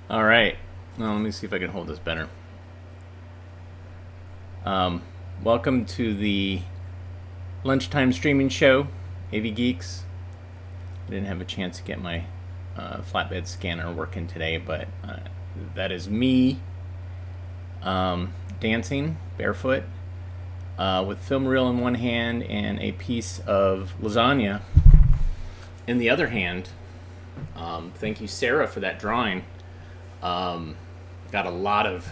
All right. Well, let me see if I can hold this better. Um, Welcome to the lunchtime streaming show, AV Geeks. I didn't have a chance to get my flatbed scanner working today, but that is me dancing barefoot with film reel in one hand and a piece of lasagna in the other hand. Thank you, Sarah, for that drawing. Got a lot of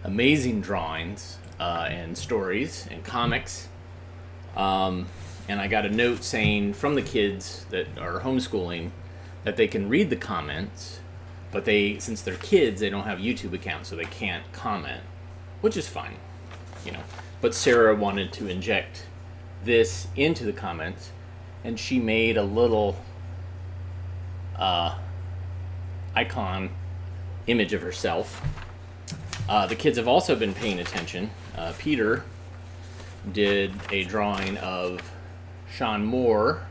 amazing drawings and stories and comics. And I got a note saying from the kids that are homeschooling that they can read the comments, but since they're kids, they don't have YouTube accounts, so they can't comment, which is fine, you know. But Sarah wanted to inject this into the comments, and she made a little icon image of herself. The kids have also been paying attention. Peter did a drawing of Sean Moore.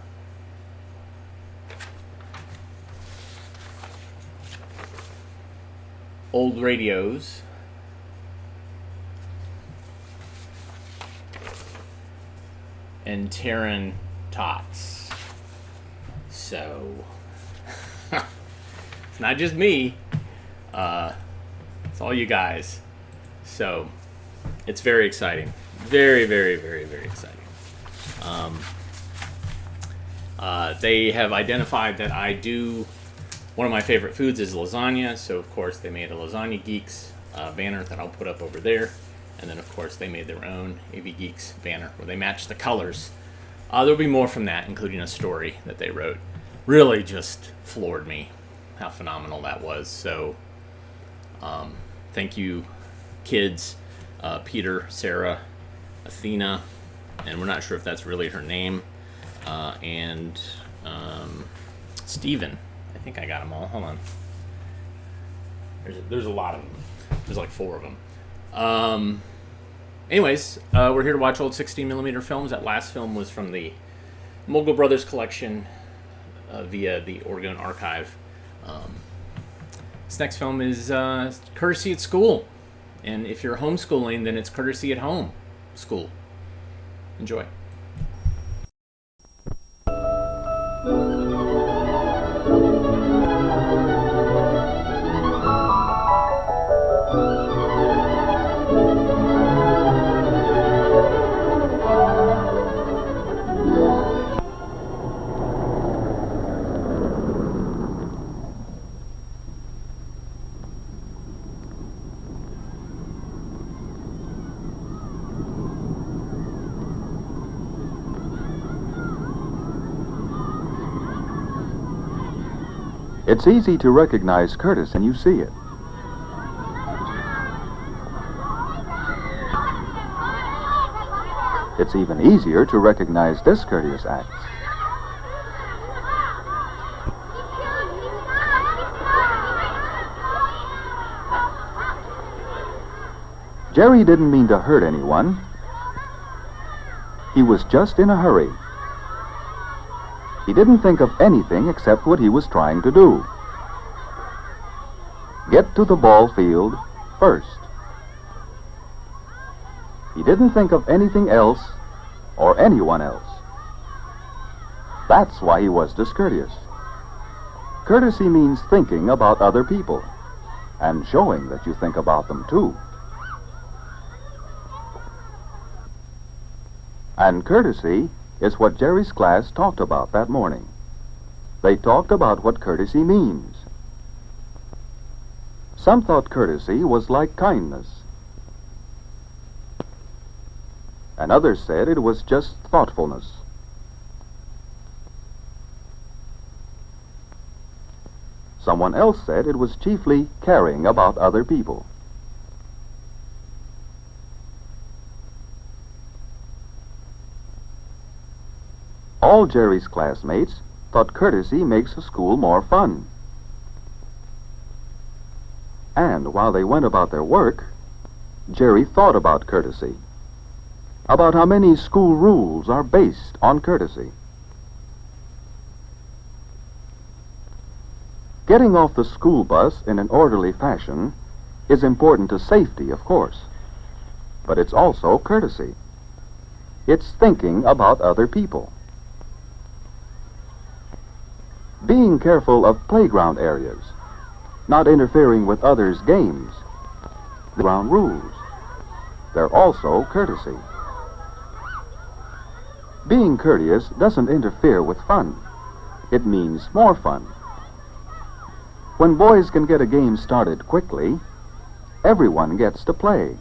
Old radios. And Taryn Tots. So, it's not just me. It's all you guys. So, it's very exciting. Very, very, very, very exciting. They have identified that one of my favorite foods is lasagna, so of course they made a Lasagna Geeks banner that I'll put up over there. And then of course they made their own AV Geeks banner where they match the colors. There'll be more from that, including a story that they wrote. Really just floored me how phenomenal that was. So thank you, kids, Peter, Sarah, Athena, and we're not sure if that's really her name, and Steven. I think I got them all. Hold on. There's a lot of them. There's like 4 of them. Anyways, we're here to watch old 16mm films. That last film was from the Mogul Brothers collection via the Oregon Archive. This next film is Courtesy at School. And if you're homeschooling, then it's Courtesy at Home School. Enjoy. It's easy to recognize Curtis when you see it. It's even easier to recognize discourteous acts. Jerry didn't mean to hurt anyone. He was just in a hurry. He didn't think of anything except what he was trying to do. Get to the ball field first. He didn't think of anything else or anyone else. That's why he was discourteous. Courtesy means thinking about other people and showing that you think about them too. And courtesy is what Jerry's class talked about that morning. They talked about what courtesy means. Some thought courtesy was like kindness, and others said it was just thoughtfulness. Someone else said it was chiefly caring about other people. All Jerry's classmates thought courtesy makes a school more fun. And while they went about their work, Jerry thought about courtesy, about how many school rules are based on courtesy. Getting off the school bus in an orderly fashion is important to safety, of course, but it's also courtesy. It's thinking about other people. Being careful of playground areas, not interfering with others' games, the ground rules. They're also courtesy. Being courteous doesn't interfere with fun. It means more fun. When boys can get a game started quickly, everyone gets to play.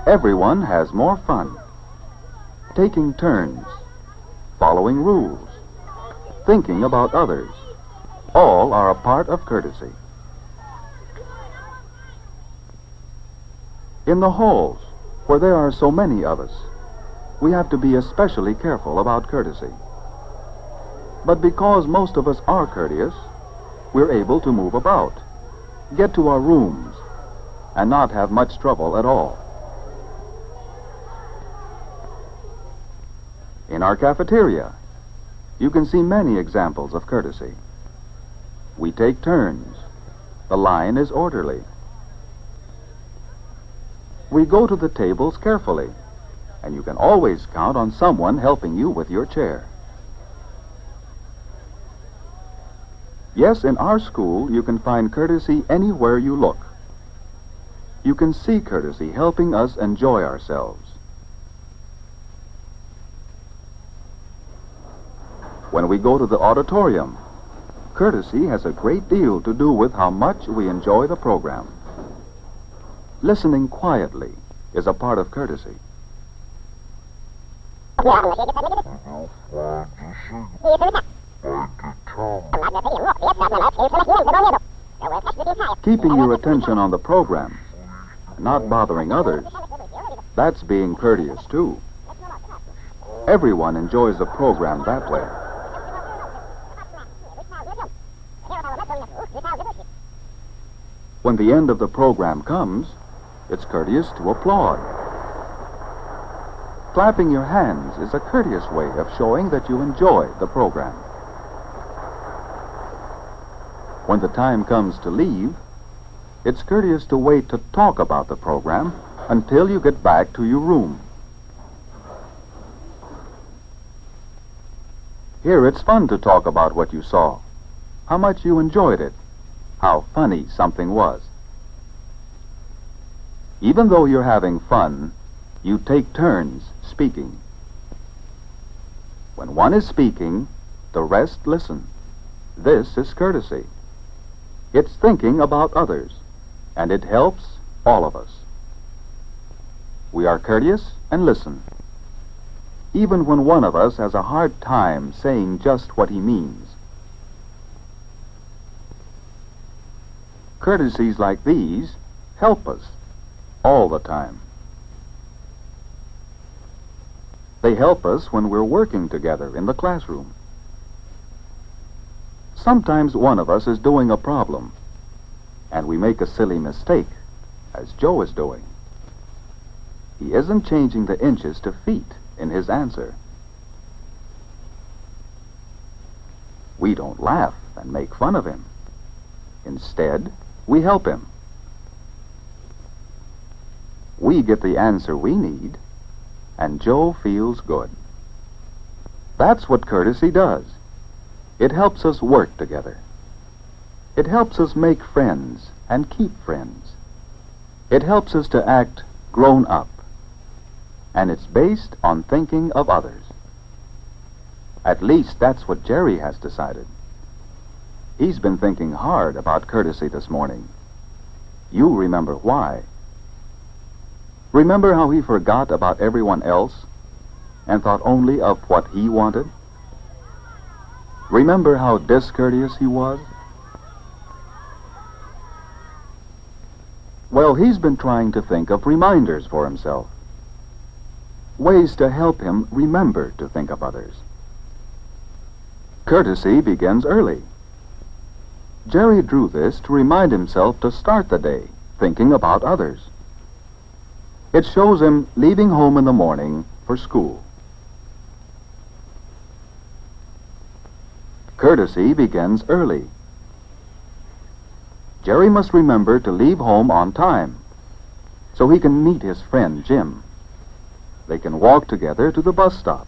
Everyone has more fun. Taking turns, following rules, thinking about others, all are a part of courtesy. In the halls, where there are so many of us, we have to be especially careful about courtesy. But because most of us are courteous, we're able to move about, get to our rooms, and not have much trouble at all. In our cafeteria, you can see many examples of courtesy. We take turns. The line is orderly. We go to the tables carefully, and you can always count on someone helping you with your chair. Yes, in our school, you can find courtesy anywhere you look. You can see courtesy helping us enjoy ourselves. When we go to the auditorium, courtesy has a great deal to do with how much we enjoy the program. Listening quietly is a part of courtesy. Keeping your attention on the program, not bothering others, that's being courteous too. Everyone enjoys the program that way. When the end of the program comes, it's courteous to applaud. Clapping your hands is a courteous way of showing that you enjoy the program. When the time comes to leave, it's courteous to wait to talk about the program until you get back to your room. Here it's fun to talk about what you saw, how much you enjoyed it, how funny something was. Even though you're having fun, you take turns speaking. When one is speaking, the rest listen. This is courtesy. It's thinking about others, and it helps all of us. We are courteous and listen, even when one of us has a hard time saying just what he means. Courtesies like these help us all the time. They help us when we're working together in the classroom. Sometimes one of us is doing a problem, and we make a silly mistake, as Joe is doing. He isn't changing the inches to feet in his answer. We don't laugh and make fun of him. Instead, we help him. We get the answer we need, and Joe feels good. That's what courtesy does. It helps us work together. It helps us make friends and keep friends. It helps us to act grown up. And it's based on thinking of others. At least that's what Jerry has decided. He's been thinking hard about courtesy this morning. You remember why. Remember how he forgot about everyone else and thought only of what he wanted? Remember how discourteous he was? Well, he's been trying to think of reminders for himself. Ways to help him remember to think of others. Courtesy begins early. Jerry drew this to remind himself to start the day thinking about others. It shows him leaving home in the morning for school. Courtesy begins early. Jerry must remember to leave home on time so he can meet his friend Jim. They can walk together to the bus stop.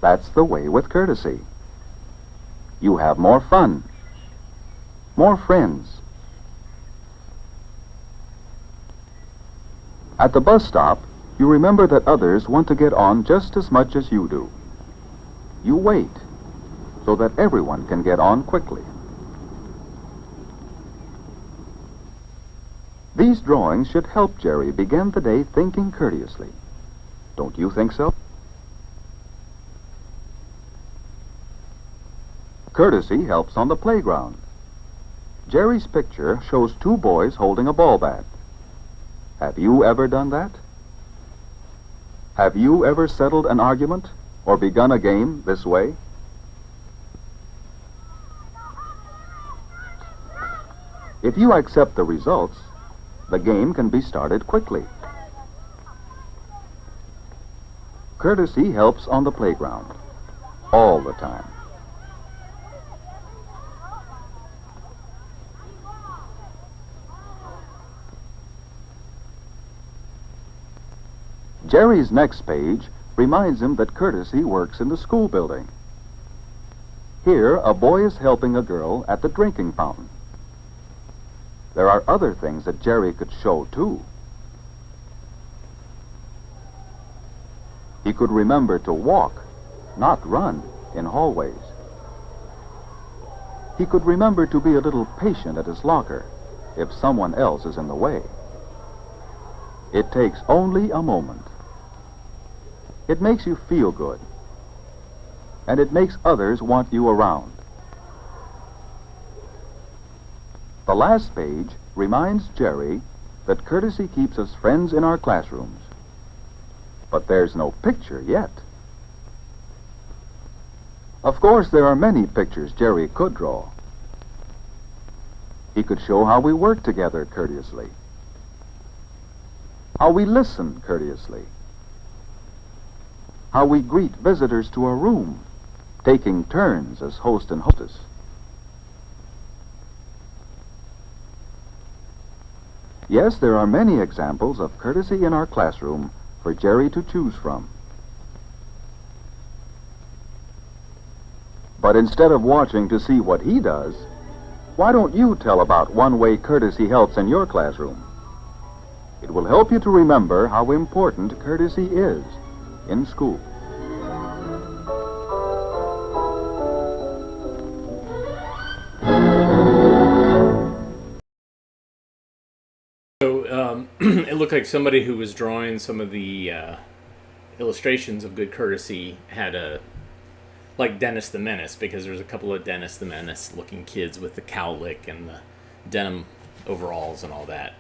That's the way with courtesy. You have more fun, more friends. At the bus stop, you remember that others want to get on just as much as you do. You wait so that everyone can get on quickly. These drawings should help Jerry begin the day thinking courteously. Don't you think so? Courtesy helps on the playground. Jerry's picture shows two boys holding a ball bat. Have you ever done that? Have you ever settled an argument or begun a game this way? If you accept the results, the game can be started quickly. Courtesy helps on the playground, all the time. Jerry's next page reminds him that courtesy works in the school building. Here, a boy is helping a girl at the drinking fountain. There are other things that Jerry could show, too. He could remember to walk, not run, in hallways. He could remember to be a little patient at his locker if someone else is in the way. It takes only a moment. It makes you feel good, and it makes others want you around. The last page reminds Jerry that courtesy keeps us friends in our classrooms. But there's no picture yet. Of course, there are many pictures Jerry could draw. He could show how we work together courteously, how we listen courteously, how we greet visitors to a room, taking turns as host and hostess. Yes, there are many examples of courtesy in our classroom for Jerry to choose from. But instead of watching to see what he does, why don't you tell about one way courtesy helps in your classroom? It will help you to remember how important courtesy is in school. So it looked like somebody who was drawing some of the illustrations of good courtesy had like Dennis the Menace, because there's a couple of Dennis the Menace looking kids with the cowlick and the denim overalls and all that.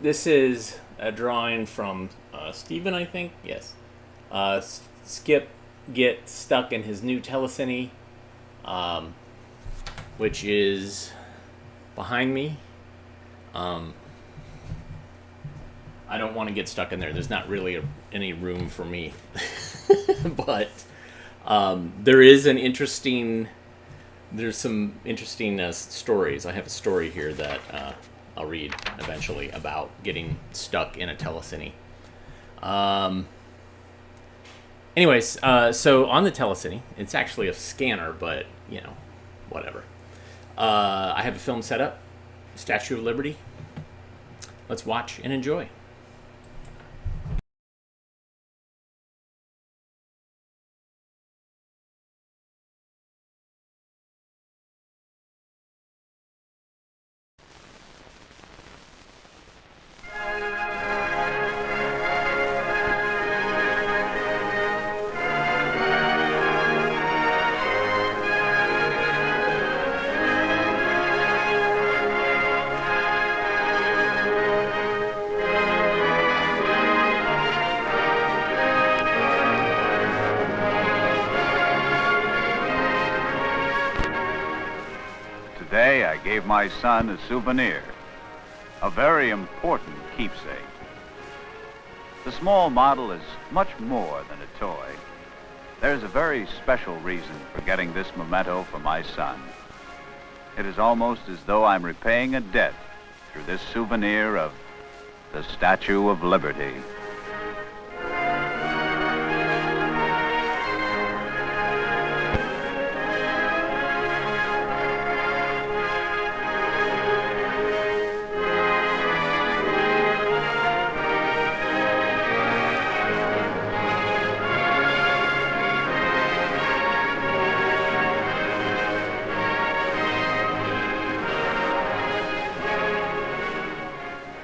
This is a drawing from Stephen, I think. Yes. Skip gets stuck in his new telecine, which is behind me. I don't want to get stuck in there. There's not really any room for me. But there is there's some interesting stories. I have a story here that I'll read eventually about getting stuck in a telecine. Anyways, so on the telecine, it's actually a scanner, but, whatever. I have a film set up, Statue of Liberty. Let's watch and enjoy. Today I gave my son a souvenir, a very important keepsake. The small model is much more than a toy. There's a very special reason for getting this memento for my son. It is almost as though I'm repaying a debt through this souvenir of the Statue of Liberty.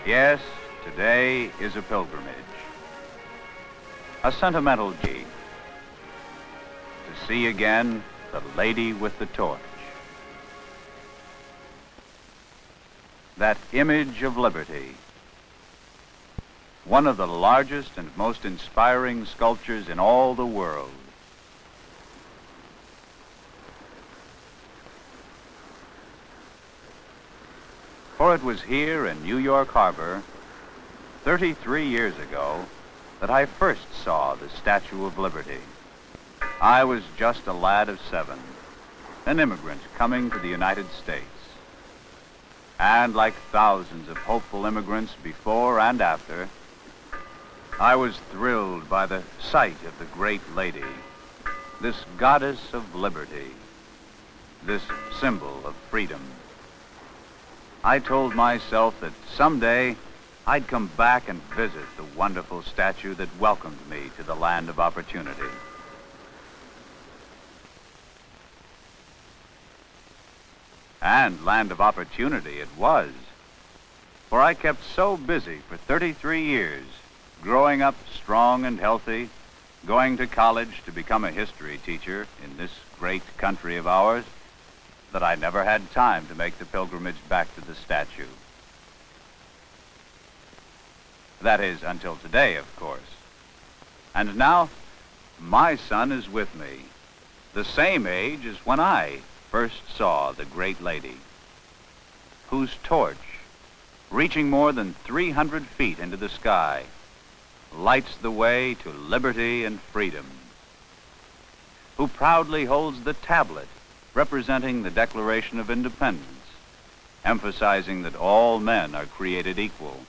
Yes, today is a pilgrimage, a sentimental journey to see again the Lady with the Torch. That image of liberty, one of the largest and most inspiring sculptures in all the world. For it was here in New York Harbor, 33 years ago, that I first saw the Statue of Liberty. I was just a lad of 7, an immigrant coming to the United States. And like thousands of hopeful immigrants before and after, I was thrilled by the sight of the great lady, this goddess of liberty, this symbol of freedom. I told myself that someday I'd come back and visit the wonderful statue that welcomed me to the land of opportunity. And land of opportunity it was, for I kept so busy for 33 years, growing up strong and healthy, going to college to become a history teacher in this great country of ours, that I never had time to make the pilgrimage back to the statue. That is, until today, of course. And now, my son is with me, the same age as when I first saw the great lady, whose torch, reaching more than 300 feet into the sky, lights the way to liberty and freedom, who proudly holds the tablet representing the Declaration of Independence, emphasizing that all men are created equal,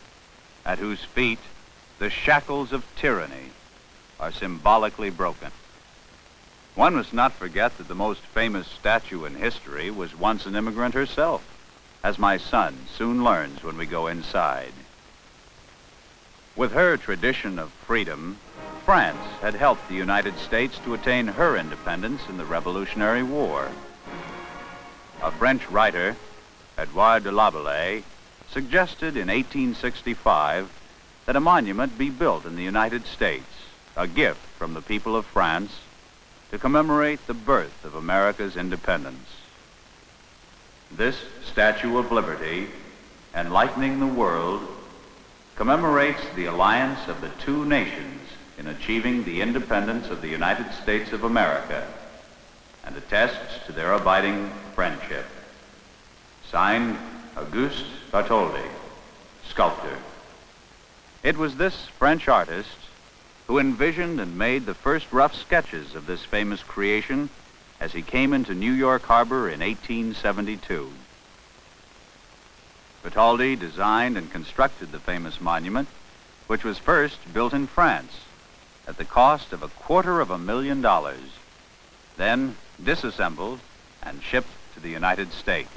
at whose feet the shackles of tyranny are symbolically broken. One must not forget that the most famous statue in history was once an immigrant herself, as my son soon learns when we go inside. With her tradition of freedom, France had helped the United States to attain her independence in the Revolutionary War. A French writer, Edouard de Laboulaye, suggested in 1865 that a monument be built in the United States, a gift from the people of France, to commemorate the birth of America's independence. This Statue of Liberty, enlightening the world, commemorates the alliance of the two nations in achieving the independence of the United States of America, and attests to their abiding friendship. Signed, Auguste Bartholdi, sculptor. It was this French artist who envisioned and made the first rough sketches of this famous creation as he came into New York Harbor in 1872. Bartholdi designed and constructed the famous monument, which was first built in France at the cost of $250,000, then disassembled and shipped to the United States,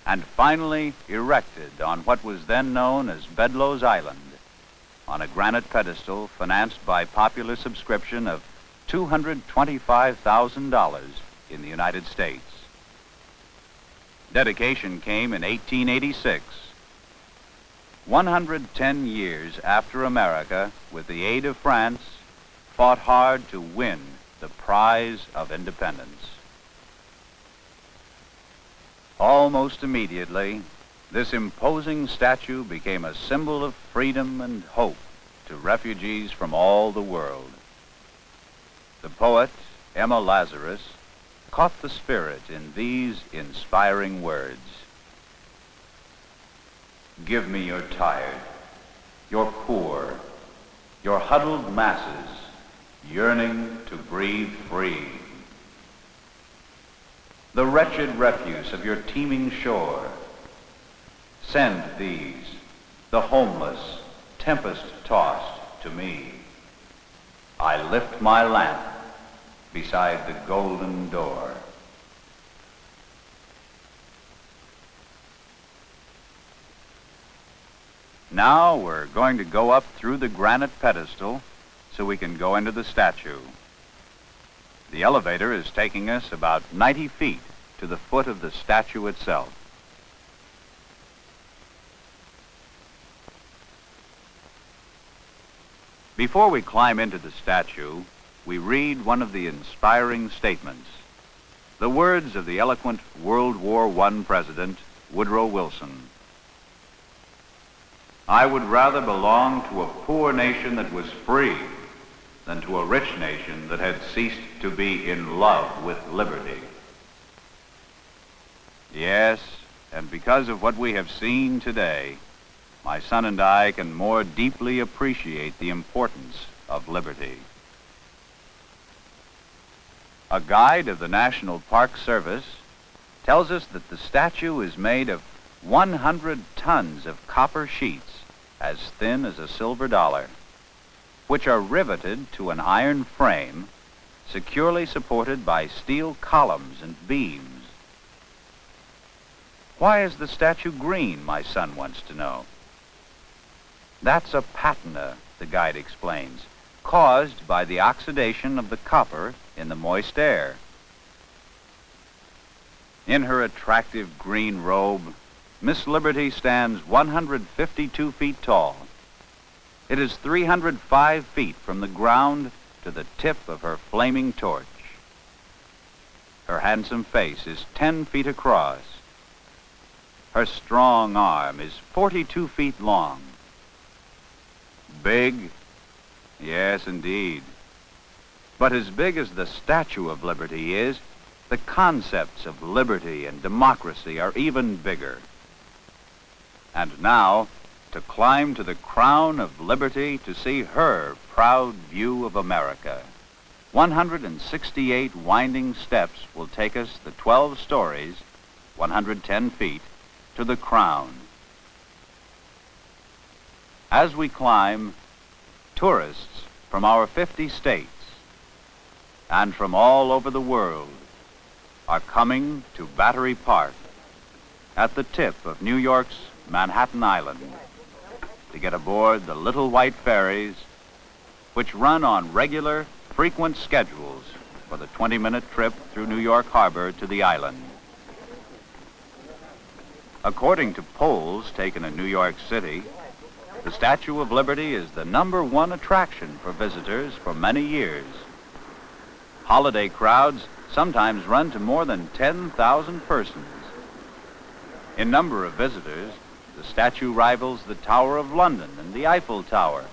and finally erected on what was then known as Bedloe's Island, on a granite pedestal financed by popular subscription of $225,000 in the United States. Dedication came in 1886, 110 years after America, with the aid of France, fought hard to win the prize of independence. Almost immediately, this imposing statue became a symbol of freedom and hope to refugees from all the world. The poet, Emma Lazarus, caught the spirit in these inspiring words. Give me your tired, your poor, your huddled masses, yearning to breathe free. The wretched refuse of your teeming shore, send these, the homeless, tempest-tossed, to me. I lift my lamp beside the golden door. Now we're going to go up through the granite pedestal so we can go into the statue. The elevator is taking us about 90 feet to the foot of the statue itself. Before we climb into the statue, we read one of the inspiring statements, the words of the eloquent World War I President Woodrow Wilson. I would rather belong to a poor nation that was free than to a rich nation that had ceased to be in love with liberty. Yes, and because of what we have seen today, my son and I can more deeply appreciate the importance of liberty. A guide of the National Park Service tells us that the statue is made of 100 tons of copper sheets as thin as a silver dollar, which are riveted to an iron frame securely supported by steel columns and beams. Why is the statue green, my son wants to know. That's a patina, the guide explains, caused by the oxidation of the copper in the moist air. In her attractive green robe, Miss Liberty stands 152 feet tall. It is 305 feet from the ground to the tip of her flaming torch. Her handsome face is 10 feet across. Her strong arm is 42 feet long. Big? Yes, indeed. But as big as the Statue of Liberty is, the concepts of liberty and democracy are even bigger. And now, to climb to the crown of liberty to see her proud view of America. 168 winding steps will take us the 12 stories, 110 feet, to the crown. As we climb, tourists from our 50 states and from all over the world are coming to Battery Park at the tip of New York's Manhattan Island to get aboard the little white ferries which run on regular, frequent schedules for the 20-minute trip through New York Harbor to the island. According to polls taken in New York City, the Statue of Liberty is the #1 attraction for visitors for many years. Holiday crowds sometimes run to more than 10,000 persons. In number of visitors, the statue rivals the Tower of London and the Eiffel Tower,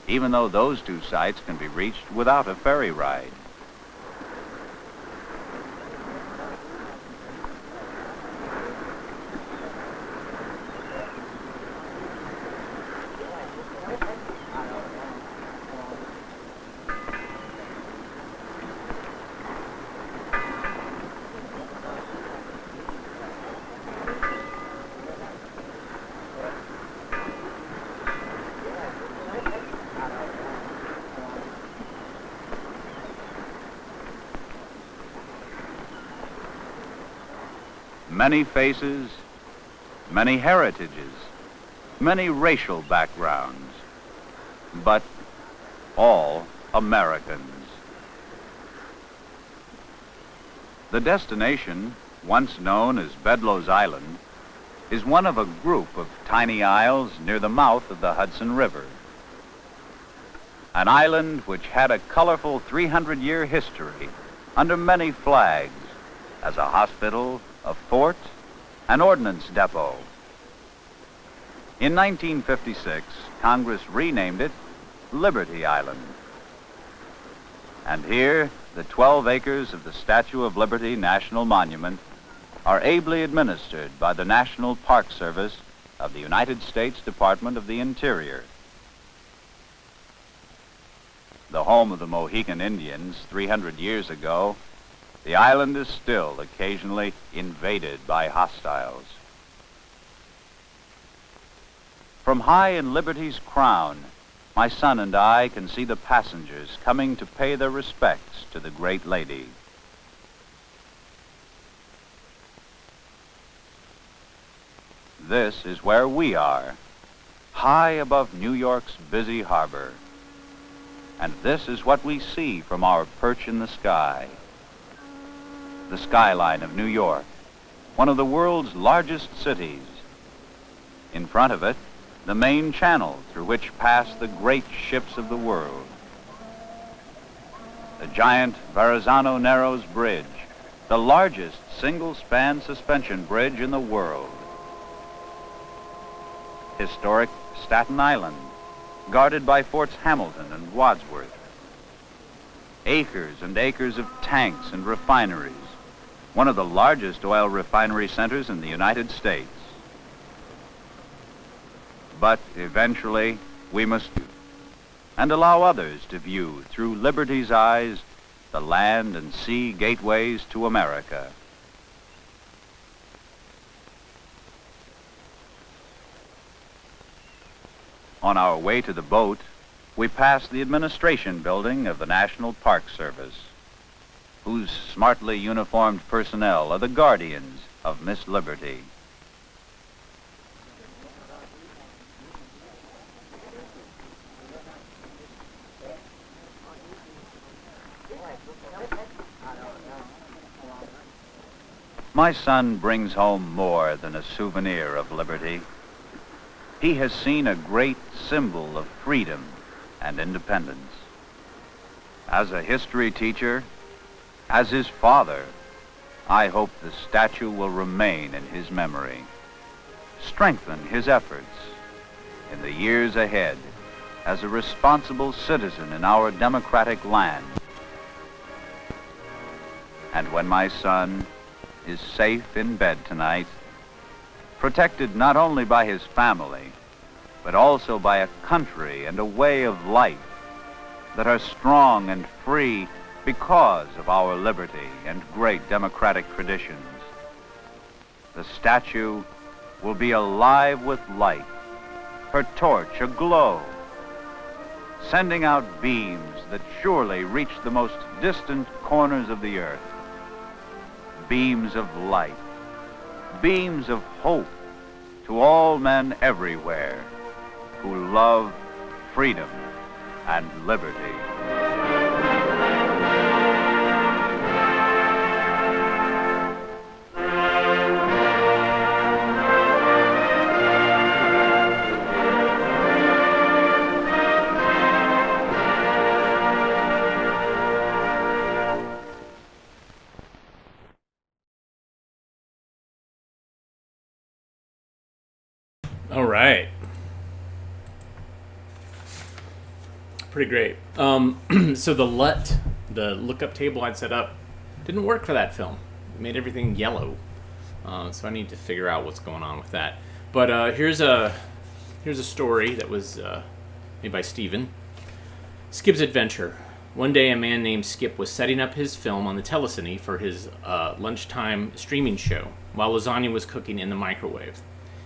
even though those two sites can be reached without a ferry ride. Many faces, many heritages, many racial backgrounds, but all Americans. The destination, once known as Bedloe's Island, is one of a group of tiny isles near the mouth of the Hudson River. An island which had a colorful 300-year history under many flags as a hospital, a fort, an ordnance depot. In 1956, Congress renamed it Liberty Island. And here, the 12 acres of the Statue of Liberty National Monument are ably administered by the National Park Service of the United States Department of the Interior. the home of the Mohican Indians 300 years ago, the island is still occasionally invaded by hostiles. From high in Liberty's crown, my son and I can see the passengers coming to pay their respects to the great lady. This is where we are, high above New York's busy harbor. And this is what we see from our perch in the sky. The skyline of New York, one of the world's largest cities. In front of it, the main channel through which pass the great ships of the world. The giant Verrazano Narrows Bridge, the largest single-span suspension bridge in the world. Historic Staten Island, guarded by Forts Hamilton and Wadsworth. Acres and acres of tanks and refineries, one of the largest oil refinery centers in the United States. But eventually, we must and allow others to view through Liberty's eyes the land and sea gateways to America. On our way to the boat, we pass the administration building of the National Park Service, whose smartly uniformed personnel are the guardians of Miss Liberty. My son brings home more than a souvenir of liberty. He has seen a great symbol of freedom and independence. As a history teacher, as his father, I hope the statue will remain in his memory, strengthen his efforts in the years ahead as a responsible citizen in our democratic land. And when my son is safe in bed tonight, protected not only by his family, but also by a country and a way of life that are strong and free because of our liberty and great democratic traditions, the statue will be alive with light, her torch aglow, sending out beams that surely reach the most distant corners of the earth. Beams of light, beams of hope to all men everywhere who love freedom and liberty. All right. Pretty great. So the lookup table I'd set up didn't work for that film. It made everything yellow. So I need to figure out what's going on with that. But here's a story that was made by Steven. Skip's Adventure. One day a man named Skip was setting up his film on the telecine for his lunchtime streaming show while lasagna was cooking in the microwave.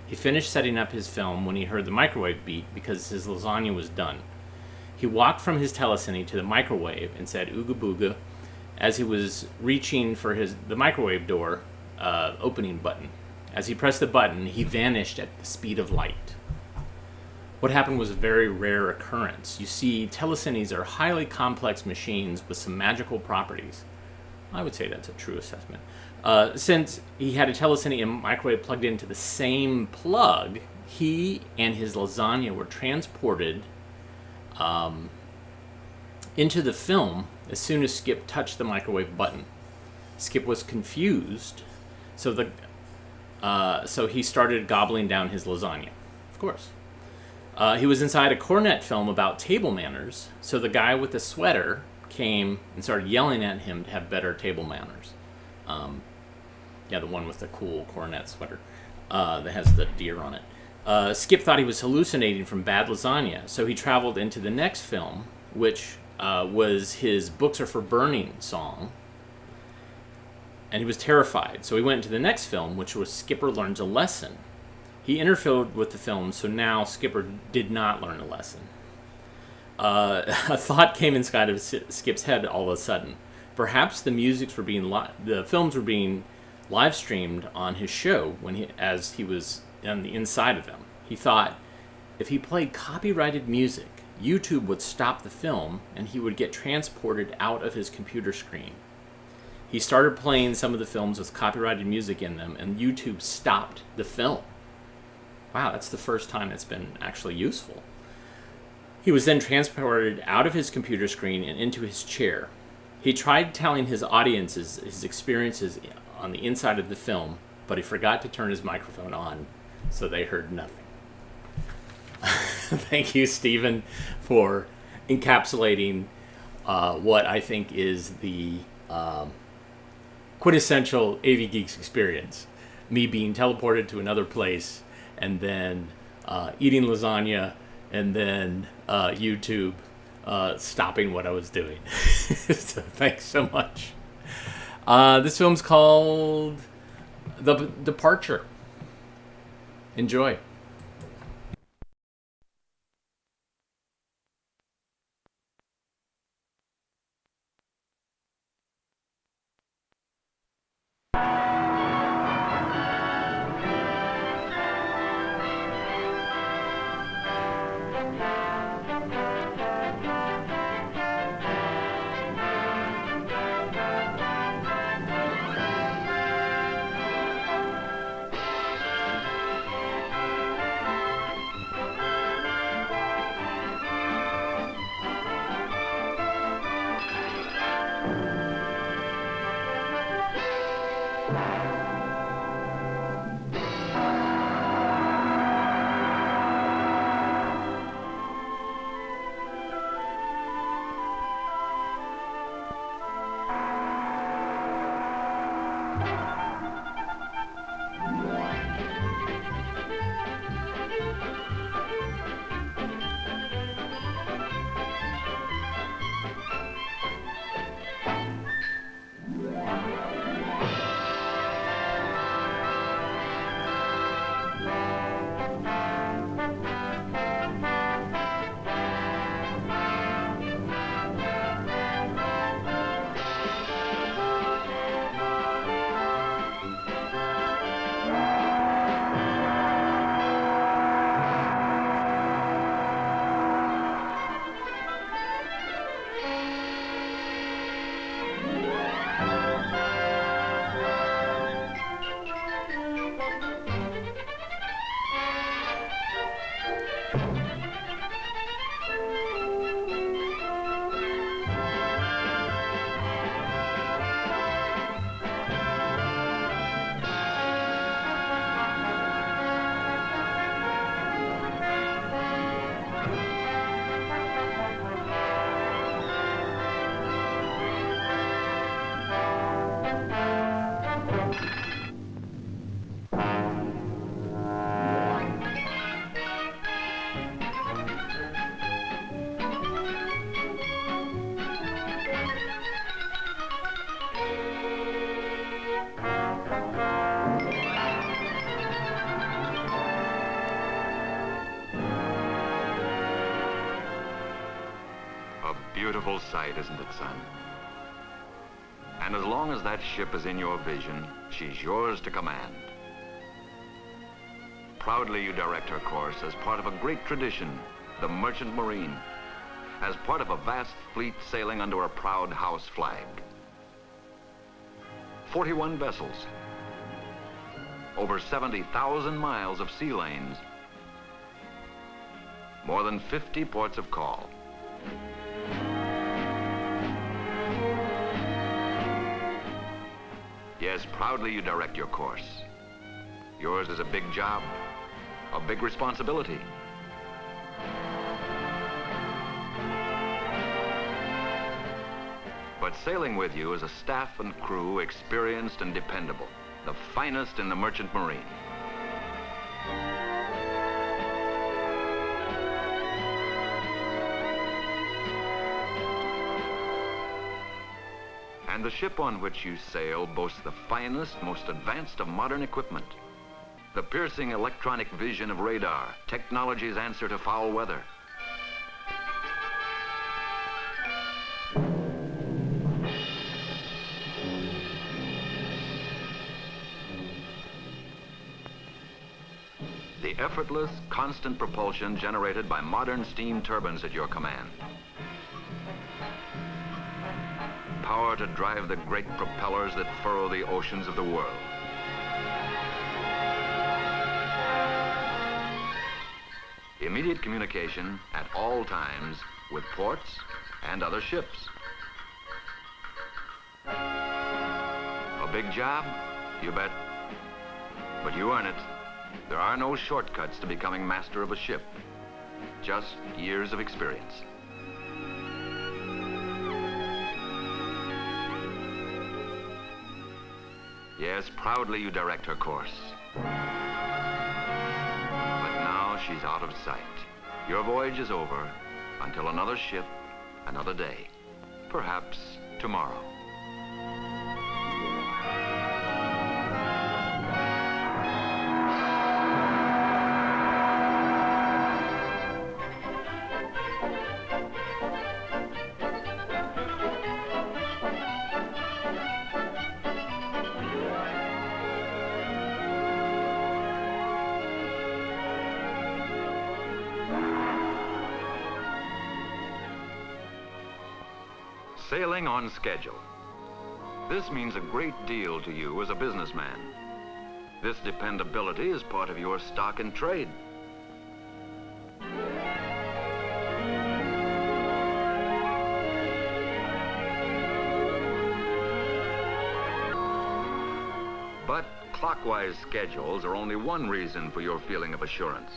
He finished setting up his film when he heard the microwave beep because his lasagna was done. He walked from his telecine to the microwave and said ooga booga as he was reaching for the microwave door opening button. As he pressed the button, he vanished at the speed of light. What happened was a very rare occurrence. You see, telecines are highly complex machines with some magical properties. I would say that's a true assessment. Since he had a telecine and microwave plugged into the same plug, he and his lasagna were transported into the film as soon as Skip touched the microwave button. Skip was confused, so he started gobbling down his lasagna. Of course. He was inside a cornet film about table manners, so the guy with the sweater came and started yelling at him to have better table manners. The one with the cool cornet sweater that has the deer on it. Skip thought he was hallucinating from bad lasagna, so he traveled into the next film, which was his "Books Are for Burning" song, and he was terrified. So he went into the next film, which was Skipper Learns a Lesson. He interfered with the film, so now Skipper did not learn a lesson. A thought came inside of Skip's head all of a sudden. Perhaps the the films were being live streamed on his show as he was on the inside of them. He thought, if he played copyrighted music, YouTube would stop the film and he would get transported out of his computer screen. He started playing some of the films with copyrighted music in them, and YouTube stopped the film. Wow, that's the first time it's been actually useful. He was then transported out of his computer screen and into his chair. He tried telling his audiences his experiences on the inside of the film, but he forgot to turn his microphone on, so they heard nothing. Thank you, Stephen, for encapsulating what I think is the quintessential AV Geeks experience. Me being teleported to another place, and then eating lasagna, and then YouTube stopping what I was doing. So thanks so much. This film's called The Departure. Enjoy. Beautiful sight, isn't it, son? And as long as that ship is in your vision, she's yours to command. Proudly you direct her course as part of a great tradition, the Merchant Marine, as part of a vast fleet sailing under a proud house flag. 41 vessels, over 70,000 miles of sea lanes, more than 50 ports of call. Yes, proudly you direct your course. Yours is a big job, a big responsibility. But sailing with you is a staff and crew experienced and dependable, the finest in the Merchant Marine. The ship on which you sail boasts the finest, most advanced of modern equipment. The piercing electronic vision of radar, technology's answer to foul weather. The effortless, constant propulsion generated by modern steam turbines at your command. Power to drive the great propellers that furrow the oceans of the world. Immediate communication at all times with ports and other ships. A big job? You bet. But you earn it. There are no shortcuts to becoming master of a ship. Just years of experience. Yes, proudly you direct her course. But now she's out of sight. Your voyage is over until another ship, another day. Perhaps tomorrow. Sailing on schedule. This means a great deal to you as a businessman. This dependability is part of your stock and trade. But clockwise schedules are only one reason for your feeling of assurance.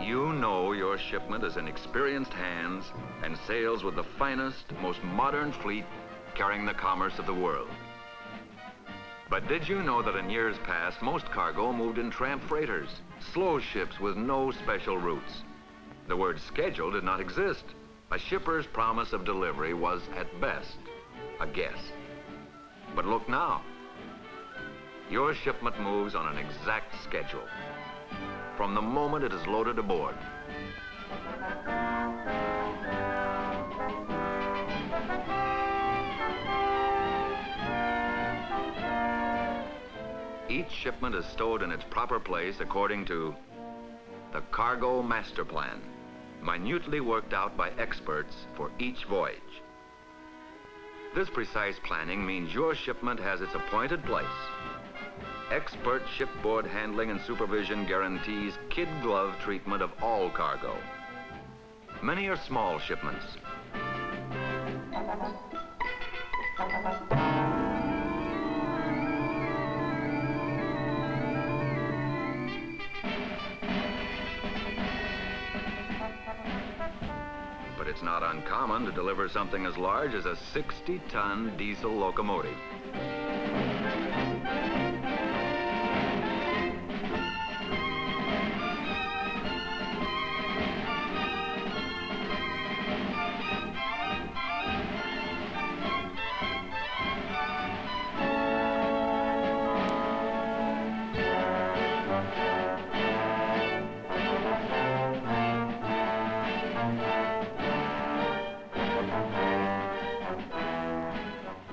You know your shipment is in experienced hands and sails with the finest, most modern fleet carrying the commerce of the world. But did you know that in years past, most cargo moved in tramp freighters, slow ships with no special routes? The word schedule did not exist. A shipper's promise of delivery was, at best, a guess. But look now. Your shipment moves on an exact schedule from the moment it is loaded aboard. Each shipment is stowed in its proper place according to the cargo master plan, minutely worked out by experts for each voyage. This precise planning means your shipment has its appointed place. Expert shipboard handling and supervision guarantees kid-glove treatment of all cargo. Many are small shipments. But it's not uncommon to deliver something as large as a 60-ton diesel locomotive.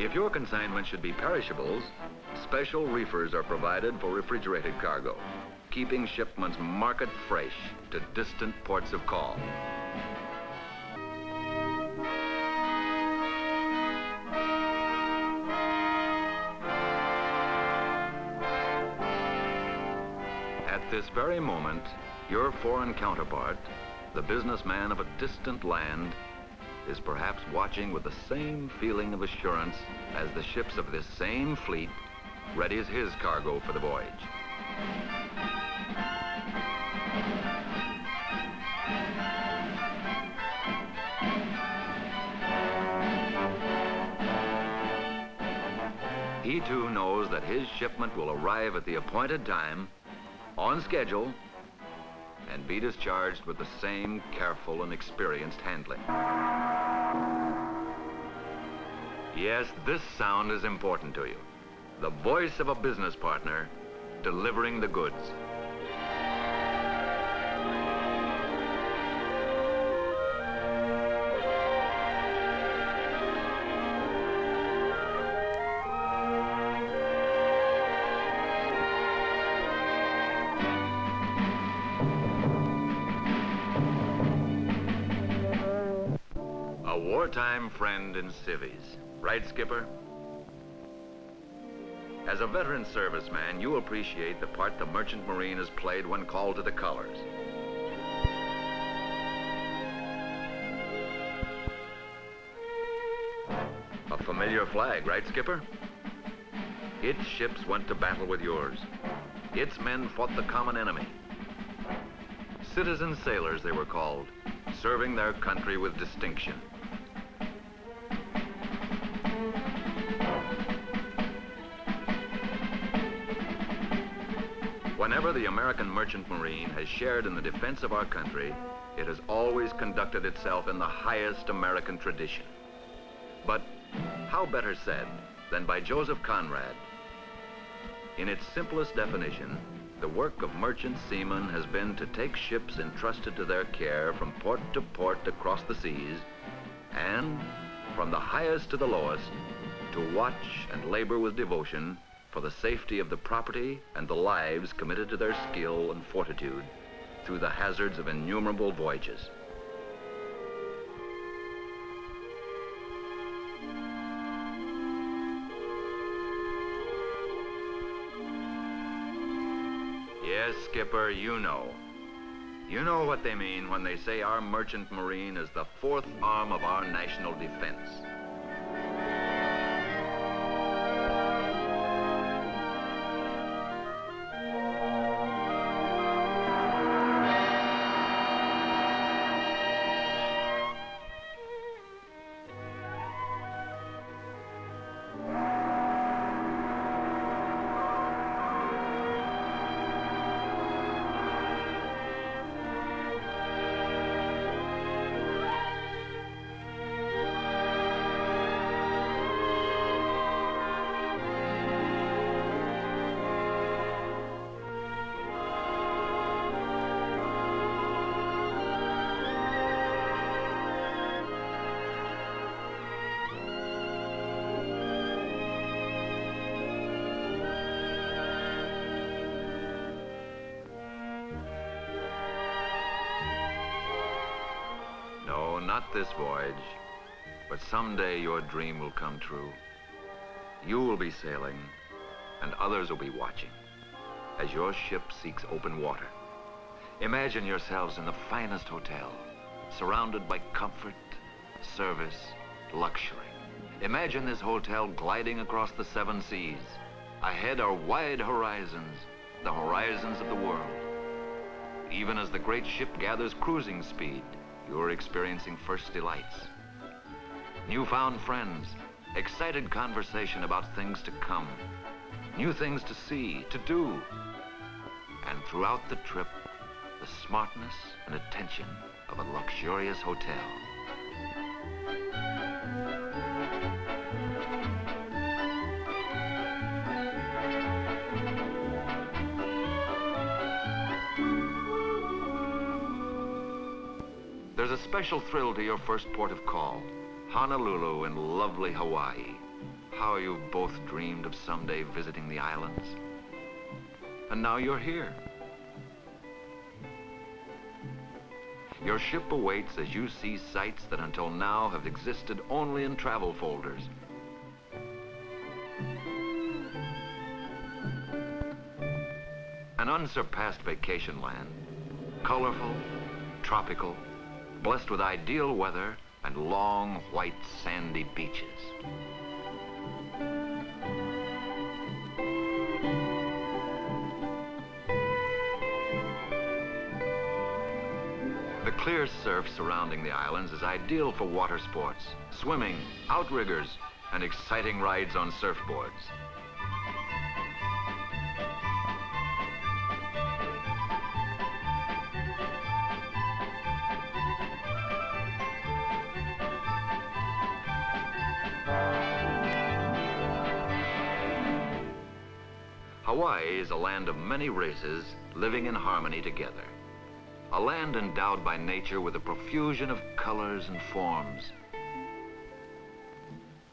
If your consignment should be perishables, special reefers are provided for refrigerated cargo, keeping shipments market fresh to distant ports of call. At this very moment, your foreign counterpart, the businessman of a distant land, is perhaps watching with the same feeling of assurance as the ships of this same fleet readies his cargo for the voyage. He too knows that his shipment will arrive at the appointed time on schedule, and be discharged with the same careful and experienced handling. Yes, this sound is important to you. The voice of a business partner delivering the goods. A wartime friend in civvies. Right, Skipper? As a veteran serviceman, you appreciate the part the Merchant Marine has played when called to the colors. A familiar flag, right, Skipper? Its ships went to battle with yours. Its men fought the common enemy. Citizen sailors, they were called, serving their country with distinction. Whenever the American Merchant Marine has shared in the defense of our country, it has always conducted itself in the highest American tradition. But how better said than by Joseph Conrad? In its simplest definition, the work of merchant seamen has been to take ships entrusted to their care from port to port across the seas, and from the highest to the lowest, to watch and labor with devotion for the safety of the property and the lives committed to their skill and fortitude through the hazards of innumerable voyages. Yes, Skipper, you know. You know what they mean when they say our Merchant Marine is the fourth arm of our national defense. No, not this voyage, but someday your dream will come true. You will be sailing, and others will be watching as your ship seeks open water. Imagine yourselves in the finest hotel, surrounded by comfort, service, luxury. Imagine this hotel gliding across the 7 seas. Ahead are wide horizons, the horizons of the world. Even as the great ship gathers cruising speed, you're experiencing first delights. Newfound friends, excited conversation about things to come, new things to see, to do. And throughout the trip, the smartness and attention of a luxurious hotel. There's a special thrill to your first port of call, Honolulu in lovely Hawaii. How you both dreamed of someday visiting the islands. And now you're here. Your ship awaits as you see sights that until now have existed only in travel folders. An unsurpassed vacation land, colorful, tropical, blessed with ideal weather and long, white, sandy beaches. The clear surf surrounding the islands is ideal for water sports, swimming, outriggers, and exciting rides on surfboards. Hawaii is a land of many races living in harmony together. A land endowed by nature with a profusion of colors and forms.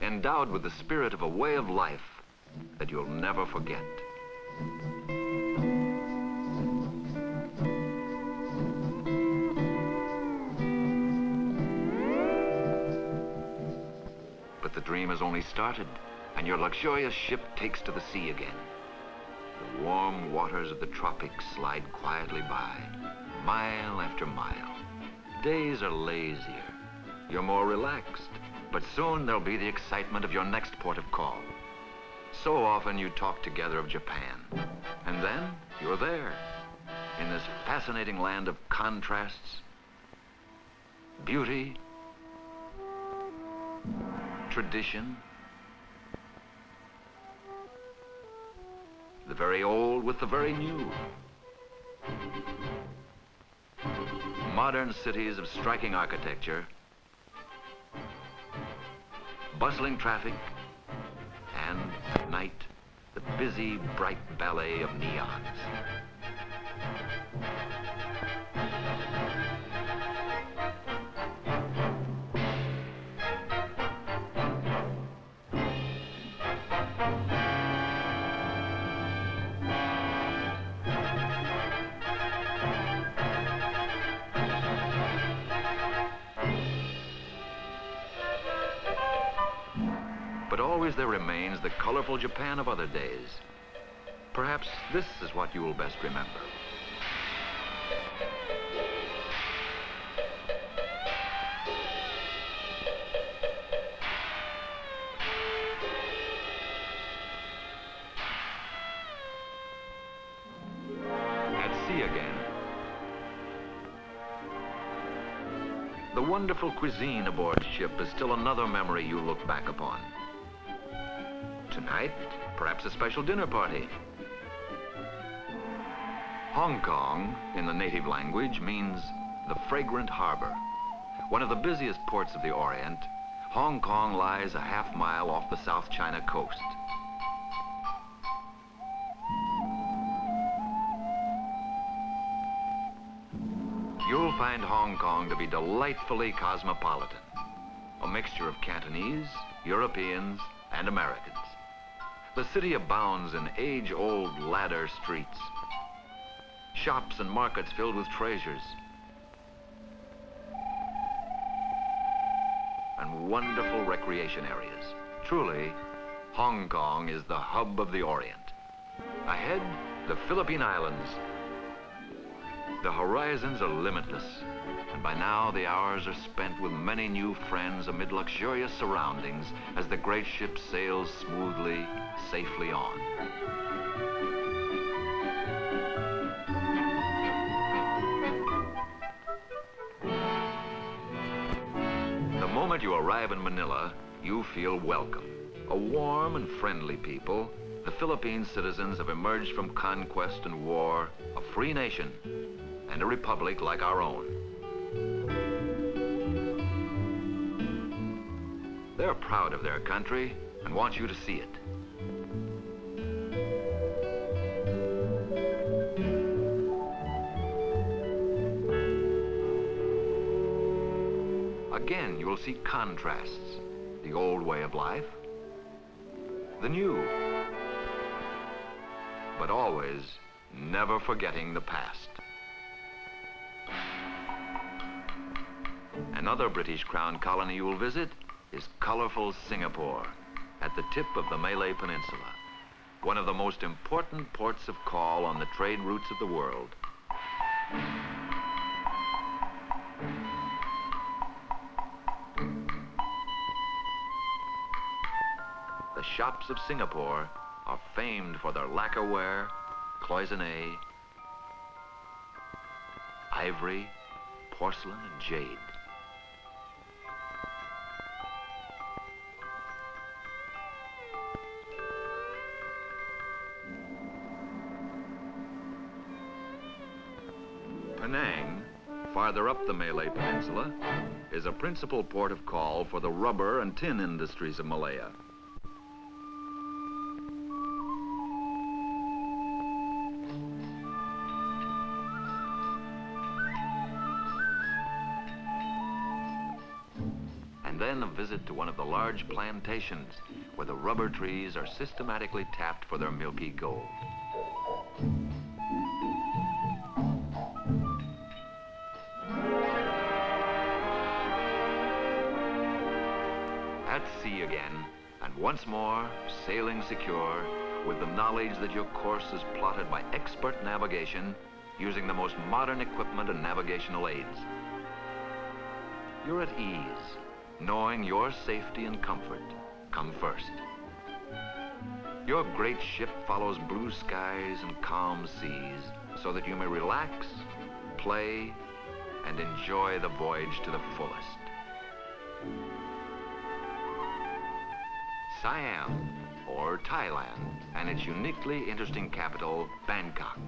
Endowed with the spirit of a way of life that you'll never forget. But the dream has only started, and your luxurious ship takes to the sea again. The warm waters of the tropics slide quietly by, mile after mile. Days are lazier. You're more relaxed, but soon there'll be the excitement of your next port of call. So often you talk together of Japan, and then you're there, in this fascinating land of contrasts, beauty, tradition, the very old with the very new. Modern cities of striking architecture, bustling traffic, and at night, the busy, bright ballet of neons. But always there remains the colorful Japan of other days. Perhaps this is what you will best remember. At sea again. The wonderful cuisine aboard ship is still another memory you look back upon. Tonight, perhaps a special dinner party. Hong Kong, in the native language, means the fragrant harbor. One of the busiest ports of the Orient, Hong Kong lies a half-mile off the South China coast. You'll find Hong Kong to be delightfully cosmopolitan, a mixture of Cantonese, Europeans, and Americans. The city abounds in age-old ladder streets, shops and markets filled with treasures, and wonderful recreation areas. Truly, Hong Kong is the hub of the Orient. Ahead, the Philippine Islands. The horizons are limitless, and by now the hours are spent with many new friends amid luxurious surroundings as the great ship sails smoothly, safely on. The moment you arrive in Manila, you feel welcome. A warm and friendly people, the Philippine citizens have emerged from conquest and war, a free nation, and a republic like our own. They're proud of their country and want you to see it. Again, you will see contrasts. The old way of life, the new, but always never forgetting the past. Another British Crown colony you will visit is colorful Singapore, at the tip of the Malay Peninsula, one of the most important ports of call on the trade routes of the world. The shops of Singapore are famed for their lacquerware, cloisonne, ivory, porcelain, and jade. Penang, farther up the Malay Peninsula, is a principal port of call for the rubber and tin industries of Malaya. and then a visit to one of the large plantations where the rubber trees are systematically tapped for their milky gold. At sea again, and once more, sailing secure, with the knowledge that your course is plotted by expert navigation using the most modern equipment and navigational aids. You're at ease, knowing your safety and comfort come first. Your great ship follows blue skies and calm seas so that you may relax, play, and enjoy the voyage to the fullest. Siam, or Thailand, and its uniquely interesting capital, Bangkok.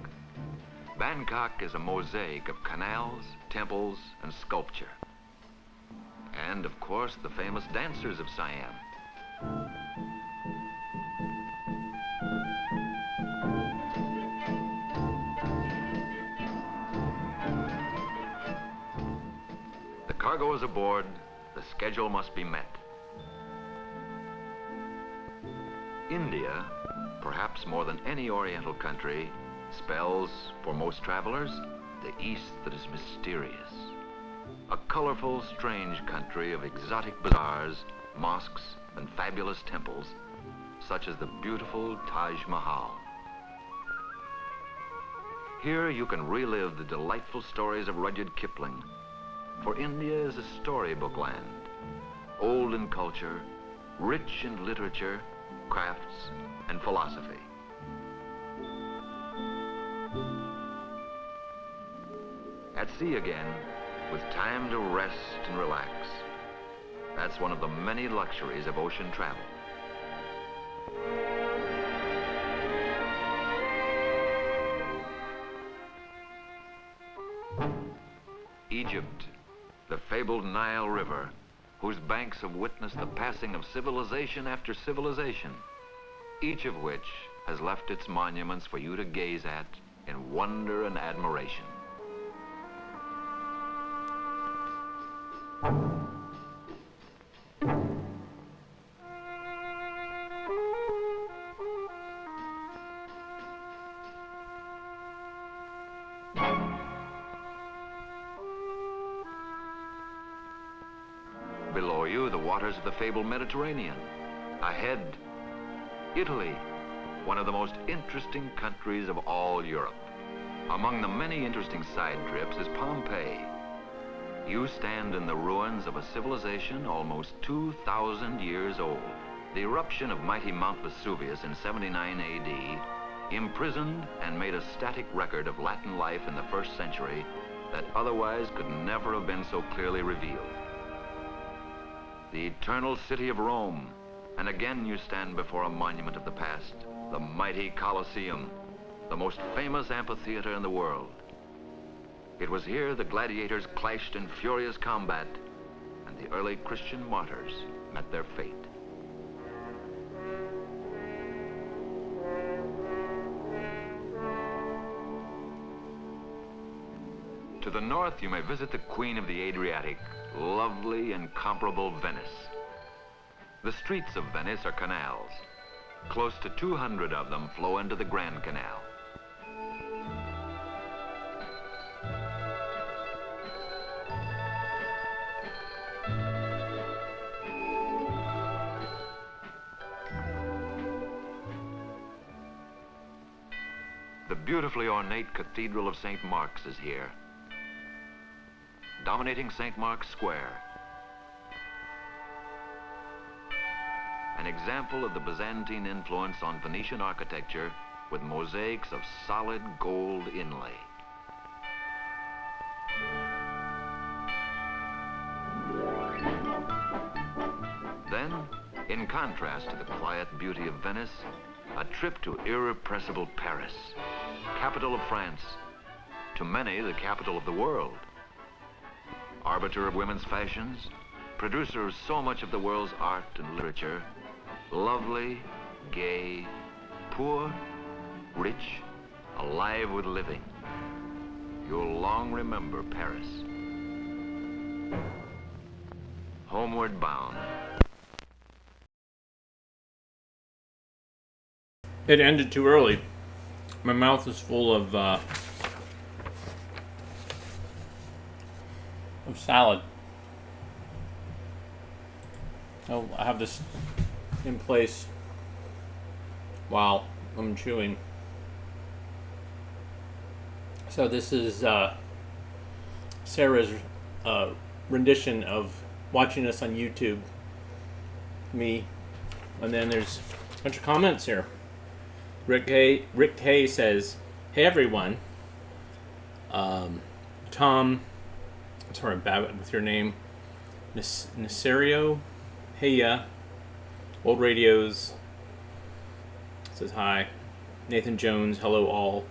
Bangkok is a mosaic of canals, temples, and sculpture. And, of course, the famous dancers of Siam. The cargo is aboard, the schedule must be met. India, perhaps more than any Oriental country, spells, for most travelers, the East that is mysterious. A colorful, strange country of exotic bazaars, mosques, and fabulous temples, such as the beautiful Taj Mahal. Here you can relive the delightful stories of Rudyard Kipling, for India is a storybook land, old in culture, rich in literature, crafts, and philosophy. At sea again, with time to rest and relax. That's one of the many luxuries of ocean travel. Egypt, the fabled Nile River, whose banks have witnessed the passing of civilization after civilization, each of which has left its monuments for you to gaze at in wonder and admiration. Below you, the waters of the fabled Mediterranean. Ahead, Italy, one of the most interesting countries of all Europe. Among the many interesting side trips is Pompeii. You stand in the ruins of a civilization almost 2,000 years old. The eruption of mighty Mount Vesuvius in 79 AD imprisoned and made a static record of Latin life in the 1st century that otherwise could never have been so clearly revealed. The eternal city of Rome, and again you stand before a monument of the past, the mighty Colosseum, the most famous amphitheater in the world. It was here the gladiators clashed in furious combat, and the early Christian martyrs met their fate. To the north, you may visit the Queen of the Adriatic, lovely, incomparable Venice. The streets of Venice are canals. Close to 200 of them flow into the Grand Canal. The beautifully ornate Cathedral of St. Mark's is here, dominating St. Mark's Square. An example of the Byzantine influence on Venetian architecture with mosaics of solid gold inlay. Then, in contrast to the quiet beauty of Venice, a trip to irrepressible Paris, capital of France, to many the capital of the world. Arbiter of women's fashions, producer of so much of the world's art and literature, lovely, gay, poor, rich, alive with living. You'll long remember Paris. homeward bound. It ended too early. My mouth is full of salad. Oh, I have this in place while I'm chewing. So this is Sarah's rendition of watching us on YouTube. Me. And then there's a bunch of comments here. Rick Hay says, "Hey everyone." Tom, sorry, I'm bad with your name. Nasario, hey ya. Old Radios says hi. Nathan Jones, hello all.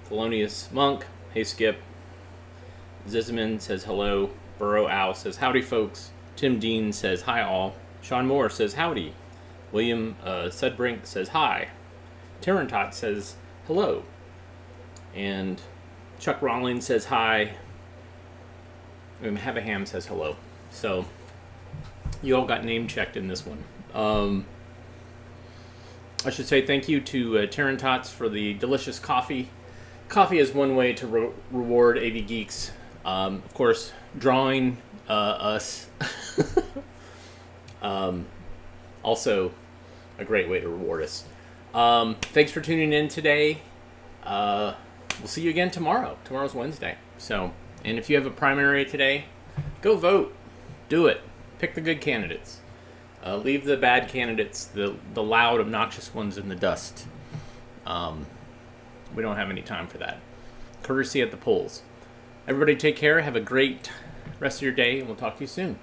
Thelonious Monk, hey Skip. Zizman says hello. Burrow Owl says howdy folks. Tim Dean says hi all. Sean Moore says howdy. William Sudbrink says hi. Terrantot says hello. And Chuck Rawlings says hi. And Havaham says hello. So you all got name checked in this one. I should say thank you to Terrantots for the delicious coffee. Coffee is one way to reward AV Geeks. Of course, drawing us. Also a great way to reward us. Thanks for tuning in today. We'll see you again tomorrow. Tomorrow's Wednesday. So, and if you have a primary today, go vote. Do it. Pick the good candidates. Leave the bad candidates, the loud, obnoxious ones in the dust. We don't have any time for that. Courtesy at the polls. Everybody take care. Have a great rest of your day, and we'll talk to you soon.